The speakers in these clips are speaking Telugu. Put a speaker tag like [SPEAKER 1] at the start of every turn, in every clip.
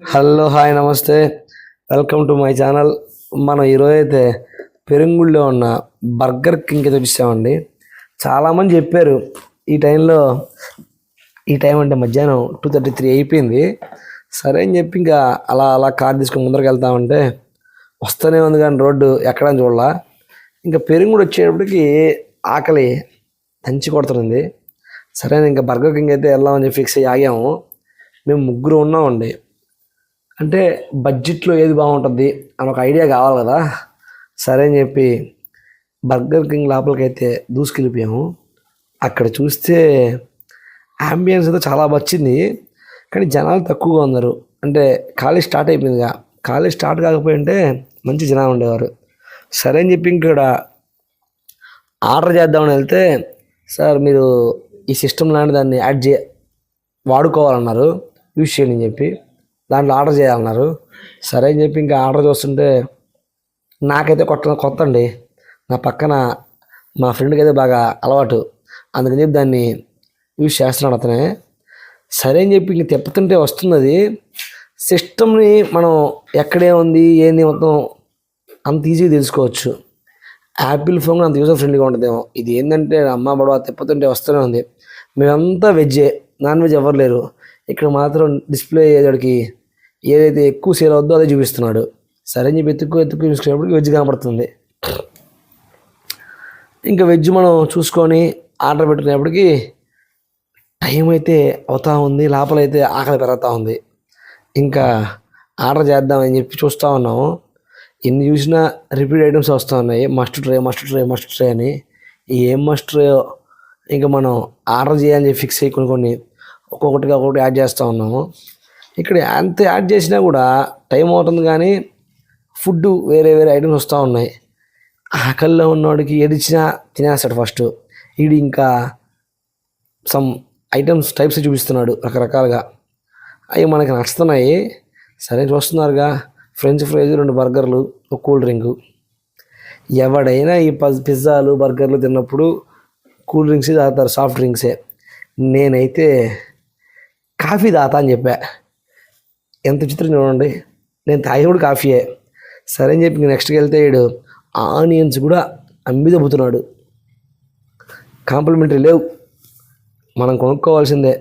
[SPEAKER 1] హలో హాయ్ నమస్తే, వెల్కమ్ టు మై ఛానల్. మనం ఈరోజు అయితే పెరంగుళ్ళలో ఉన్న బర్గర్ కింగ్ అయితే చూసామండి. చాలామంది చెప్పారు ఈ టైంలో, ఈ టైం అంటే మధ్యాహ్నం 2:33 అయిపోయింది. సరే అని చెప్పి ఇంకా అలా అలా కార్ తీసుకొని ముందరికి వెళ్తామంటే వస్తూనే ఉంది కానీ రోడ్డు ఎక్కడని చూడాల. ఇంకా పెరంగుడు వచ్చేటప్పటికి ఆకలి దంచి కొడుతుంది. సరే ఇంకా బర్గర్ కింగ్ అయితే వెళ్దామని చెప్పి ఫిక్స్ అయ్యి ఆగాము. మేము ముగ్గురు ఉన్నామండి. అంటే బడ్జెట్లో ఏది బాగుంటుంది అని ఒక ఐడియా కావాలి కదా. సరే అని చెప్పి బర్గర్ కింగ్ లోపలికి అయితే దూసుకెళ్ళిపోయాము. అక్కడ చూస్తే అంబియన్స్ అయితే చాలా వచ్చింది, కానీ జనాలు తక్కువగా ఉన్నారు. అంటే కాలేజ్ స్టార్ట్ అయిపోయిందిగా, కాలేజ్ స్టార్ట్ కాకపోయింటే మంచి జనాలు ఉండేవారు. సరే అని చెప్పి ఇక్కడ ఆర్డర్ చేద్దామని వెళ్తే, సార్ మీరు ఈ సిస్టమ్ లాంటి దాన్ని వాడుకోవాలన్నారు, యూజ్ చేయండి అని చెప్పి దాంట్లో ఆర్డర్ చేయాలన్నారు. సరే అని చెప్పి ఇంకా ఆర్డర్ చూస్తుంటే నాకైతే కొత్త అండి. నా పక్కన మా ఫ్రెండ్కి అయితే బాగా అలవాటు, అందుకని చెప్పి దాన్ని యూజ్ చేస్తున్నాడు అతనే. సరే అని చెప్పి ఇంక తిప్పుతుంటే వస్తుంది అది. సిస్టమ్ని మనం ఎక్కడే ఉంది ఏంది మొత్తం అంత ఈజీగా తెలుసుకోవచ్చు. యాపిల్ ఫోన్ అంత యూజర్ ఫ్రెండ్లీగా ఉంటుందేమో. ఇది ఏంటంటే అమ్మ బడవ తిప్పుతుంటే వస్తూనే ఉంది. మేమంతా వెజ్జే, నాన్ వెజ్ ఎవరు లేరు. ఇక్కడ మాత్రం డిస్ప్లే అయ్యేవాడికి ఏదైతే ఎక్కువ సేల్ అవుద్దో అదే చూపిస్తున్నాడు. సరే అని చెప్పి ఎత్తుకు చూసుకునేప్పటికి వెజ్ కనపడుతుంది. ఇంకా వెజ్ మనం చూసుకొని ఆర్డర్ పెట్టుకునేప్పటికి టైం అయితే అవుతూ ఉంది, లోపలైతే ఆకలి పెరుగుతూ ఉంది. ఇంకా ఆర్డర్ చేద్దామని చెప్పి చూస్తూ ఉన్నాము. ఎన్ని చూసినా రిపీట్ ఐటమ్స్ వస్తూ ఉన్నాయి, మస్ట్ ట్రై అని. ఏం మస్ట్ ట్రై ఇంకా మనం ఆర్డర్ చేయాలని చెప్పి ఫిక్స్ అయ్యి కొన్ని ఒక్కొక్కటిగా యాడ్ చేస్తూ ఉన్నాము. ఇక్కడ అంత యాడ్ చేసినా కూడా టైం అవుతుంది, కానీ ఫుడ్ వేరే ఐటమ్స్ వస్తూ ఉన్నాయి. ఆకలిలో ఉన్నవాడికి ఏడిచ్చినా తినేస్తాడు ఫస్ట్. వీడు ఇంకా సమ్ ఐటమ్స్ టైప్స్ చూపిస్తున్నాడు రకరకాలుగా. అవి మనకి నచ్చుతున్నాయి. సరే చూస్తున్నారుగా, ఫ్రెంచ్ ఫ్రైస్, 2 బర్గర్లు, ఒక కూల్ డ్రింకు. ఎవడైనా ఈ పిజ్జాలు బర్గర్లు తిన్నప్పుడు కూల్ డ్రింక్స్ తాగుతారు, సాఫ్ట్ డ్రింక్సే. నేనైతే కాఫీ తాగుతా అని చెప్పా. ఎంత విచిత్రం చూడండి, నేను తాగి కూడా కాఫీయే. సరే అని చెప్పి నెక్స్ట్కి వెళ్తే వీడు ఆనియన్స్ కూడా అమ్మి దొబ్బుతున్నాడు. కాంప్లిమెంటరీ లేవు, మనం కొనుక్కోవాల్సిందే.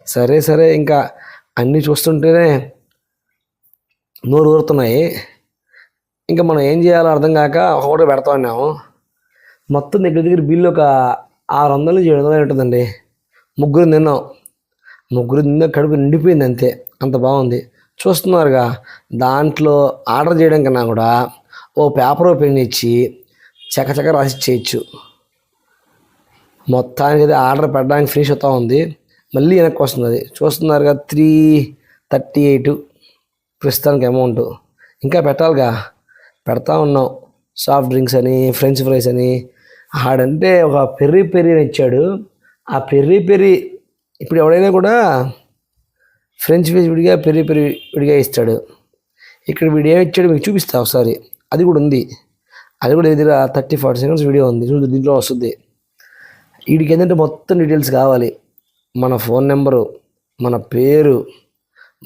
[SPEAKER 1] సరే ఇంకా అన్నీ చూస్తుంటేనే నోరు ఊరుతున్నాయి. ఇంకా మనం ఏం చేయాలో అర్థం కాక ఒకటి పెడతా ఉన్నాము. మొత్తం దగ్గర బిల్లు ఒక 600 నుంచి 700 ఉంటుందండి. ముగ్గురు తిన్నాం, కడుపు నిండిపోయింది అంతే, అంత బాగుంది. చూస్తున్నారుగా, దాంట్లో ఆర్డర్ చేయడం కన్నా కూడా ఓ పేపర్ పెన్ ఇచ్చి చకచక రాసి చేయొచ్చు. మొత్తానికి అయితే ఆర్డర్ పెట్టడానికి ఫినిష్ అవుతూ ఉంది, మళ్ళీ వెనక్కి వస్తుంది అది. చూస్తున్నారుగా, 338 ప్రస్తుతానికి అమౌంట్. ఇంకా పెట్టాలిగా, పెడతా ఉన్నాం. సాఫ్ట్ డ్రింక్స్ అని, ఫ్రెంచ్ ఫ్రైస్ అని. ఆడంటే ఒక పెర్రీ అని ఇచ్చాడు. ఆ పెర్రీ ఇప్పుడు ఎవడైనా కూడా ఫ్రెంచ్ ఫ్రైస్ విడిగా, పెర్రీ విడిగా ఇస్తాడు. ఇక్కడ వీడియో ఏమి ఇచ్చాడు మీకు చూపిస్తా ఒకసారి. అది కూడా ఉంది, అది కూడా దగ్గర 30-40 సెకండ్స్ వీడియో ఉంది, చూడు దీంట్లో వస్తుంది. వీడికి ఏంటంటే మొత్తం డీటెయిల్స్ కావాలి. మన ఫోన్ నెంబరు, మన పేరు,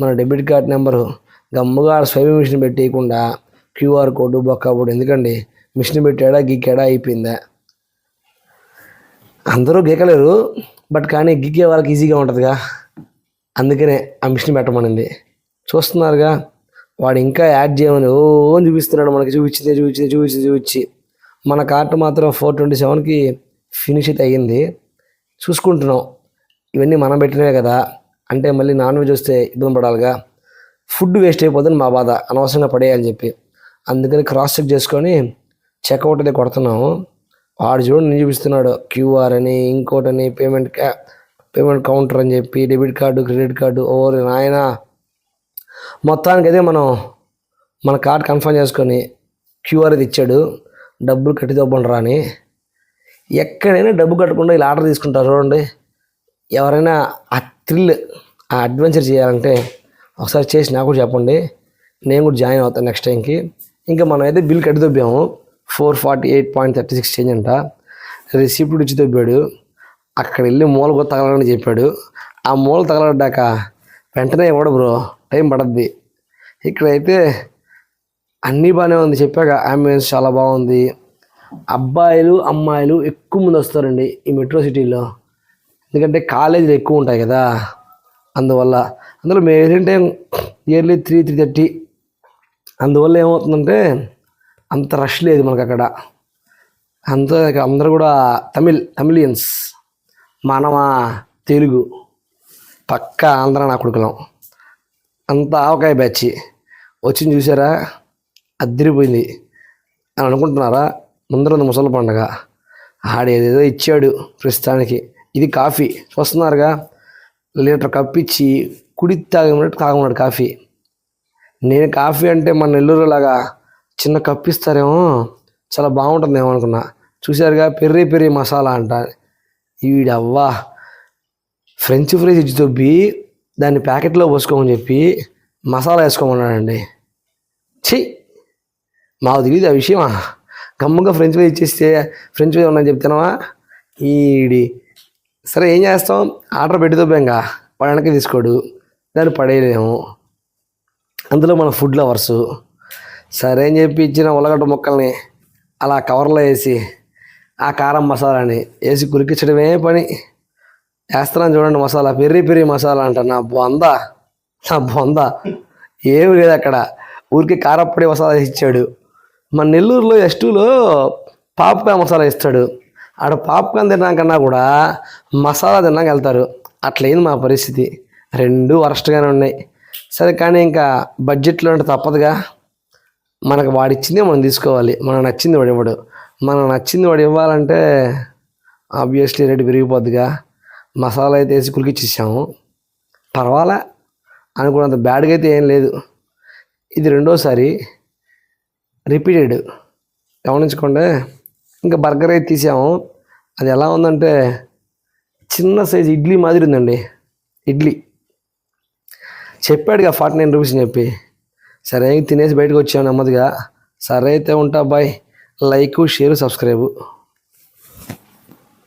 [SPEAKER 1] మన డెబిట్ కార్డ్ నెంబరు. గమ్ముగా స్వైపింగ్ మిషన్ పెట్టేయకుండా QR కోడ్ బొక్క బోర్డు. ఎందుకండి, మిషన్ పెట్టాడా గీకాడా అయిపోయిందా. అందరూ గీకలేరు, బట్ కానీ గీకే వాళ్ళకి ఈజీగా ఉంటుందిగా, అందుకనే ఆ మిషన్ పెట్టమనింది. చూస్తున్నారుగా, వాడు ఇంకా యాడ్ చేయమని చూపిస్తున్నాడు మనకి. చూపించి మన కార్ట్ మాత్రం 427కి ఫినిష్ అయితే అయ్యింది. చూసుకుంటున్నాం, ఇవన్నీ మనం పెట్టినవే కదా, అంటే మళ్ళీ నాన్ వెజ్ వస్తే ఇబ్బంది పడాలిగా. ఫుడ్ వేస్ట్ అయిపోతుంది మా బాధ, అనవసరంగా పడేయాలని చెప్పి. అందుకని క్రాస్ చెక్ చేసుకొని చెక్అవుట్ అయితే కొడుతున్నాము. వాడు చూడండి నేను చూపిస్తున్నాడు QR అని, ఇంకోటని, పేమెంట్ కౌంటర్ అని చెప్పి, డెబిట్ కార్డు, క్రెడిట్ కార్డు. ఓరే నాయన, మొత్తానికైతే మనం మన కార్డ్ కన్ఫర్మ్ చేసుకొని QR అయితే ఇచ్చాడు. డబ్బులు కట్టి తప్పండి అని. ఎక్కడైనా డబ్బు కట్టకుండా ఇలా ఆర్డర్ తీసుకుంటారు చూడండి. ఎవరైనా ఆ థ్రిల్, ఆ అడ్వెంచర్ చేయాలంటే ఒకసారి చేసి నాకు కూడా చెప్పండి, నేను కూడా జాయిన్ అవుతాను నెక్స్ట్ టైంకి. ఇంకా మనం అయితే బిల్ కట్టి దొబ్బాము. 448.36 చేంజ్ అంట. రిసిప్ట్ ఇచ్చి దొబ్బాడు. అక్కడ వెళ్ళి మూల కూడా తగలని చెప్పాడు. ఆ మూల తగలడ్డాక వెంటనే కూడా బ్రో టైం పడద్ది. ఇక్కడైతే అన్నీ బాగానే ఉంది, చెప్పాక అంబియన్స్ చాలా బాగుంది. అబ్బాయిలు అమ్మాయిలు ఎక్కువ మంది వస్తారండి ఈ మెట్రో సిటీలో, ఎందుకంటే కాలేజీలు ఎక్కువ ఉంటాయి కదా, అందువల్ల. అందులో మేము ఏంటంటే ఇయర్లీ 3:30, అందువల్ల ఏమవుతుందంటే అంత రష్ లేదు మనకు అక్కడ. అంత అందరూ కూడా తమిళియన్స్, మనమా తెలుగు, పక్క ఆంధ్ర నా కొడుకులం, అంతా ఆవకాయ బ్యాచ్ వచ్చింది చూసారా, అదిరిపోయింది అని అనుకుంటున్నారా? ముందర ముసలి పండగ, ఆడేదేదో ఇచ్చాడు ప్రస్తుతానికి. ఇది కాఫీ చూస్తున్నారుగా, లీటర్ కప్పు ఇచ్చి కుడి తాగమన్నాడు కాఫీ. నేను కాఫీ అంటే మన నెల్లూరు లాగా చిన్న కప్పు ఇస్తారేమో, చాలా బాగుంటుందేమో అనుకున్నా. చూసారుగా, పెర్రీ పెర్రీ మసాలా అంట. వీడవ్వా ఫ్రెంచ్ ఫ్రైస్ ఇచ్చి తొబ్బి దాన్ని ప్యాకెట్లో పోసుకోమని చెప్పి మసాలా వేసుకోమన్నాడండి. ఛీ, మాకు తెలియదు ఆ విషయమా? గమ్ముగా ఫ్రెంచ్ ఫ్రై ఇచ్చేస్తే ఫ్రెంచ్ ఫ్రై ఉన్నాయని చెప్తున్నావా? ఈడి సరే ఏం చేస్తాం, ఆర్డర్ పెట్టి తొబ్బాంగా, వాడు వెనక్కి తీసుకోడు, దాన్ని పడేయలేము. అందులో మన ఫుడ్ లవర్సు. సరే అని చెప్పి ఇచ్చిన ఉల్లగడ్డ ముక్కల్ని అలా కవర్లో వేసి ఆ కారం మసాలాని వేసి కురికించడమే పని. వేస్తున్నాను చూడండి మసాలా, పెర్రీ పెర్రీ మసాలా అంట. నా బొంద ఏమి లేదు అక్కడ, ఊరికి కారప్పొడి మసాలా ఇచ్చాడు. మన నెల్లూరులో S2లో పాప్కార్న్ మసాలా ఇస్తాడు, ఆడ పాప్కార్న్ తిన్నాకన్నా కూడా మసాలా తిన్నాక వెళ్తారు. అట్లయింది మా పరిస్థితి, రెండు వరస్ట్గానే ఉన్నాయి. సరే కానీ ఇంకా బడ్జెట్లో అంటే తప్పదుగా, మనకు వాడిచ్చిందే మనం తీసుకోవాలి, మనకు నచ్చింది వాడు ఇవ్వడు. మనకు నచ్చింది వాడు ఇవ్వాలంటే ఆబ్వియస్లీ రేటు పెరిగిపోద్దిగా. మసాలా అయితే వేసి కులికిచ్చేసాము, పర్వాలా, అనుకున్నంత బ్యాడ్గా అయితే ఏం లేదు. ఇది రెండోసారి రిపీటెడ్, గమనించుకోండి. ఇంకా బర్గర్ అయితే తీసాము, అది ఎలా ఉందంటే చిన్న సైజు ఇడ్లీ మాదిరి ఉందండి. ఇడ్లీ చెప్పాడుగా 49 రూపీస్ అని చెప్పి. సరే తినేసి బయటకు వచ్చాము నెమ్మదిగా. సరే అయితే ఉంటా, బాయ్. Like, share, subscribe.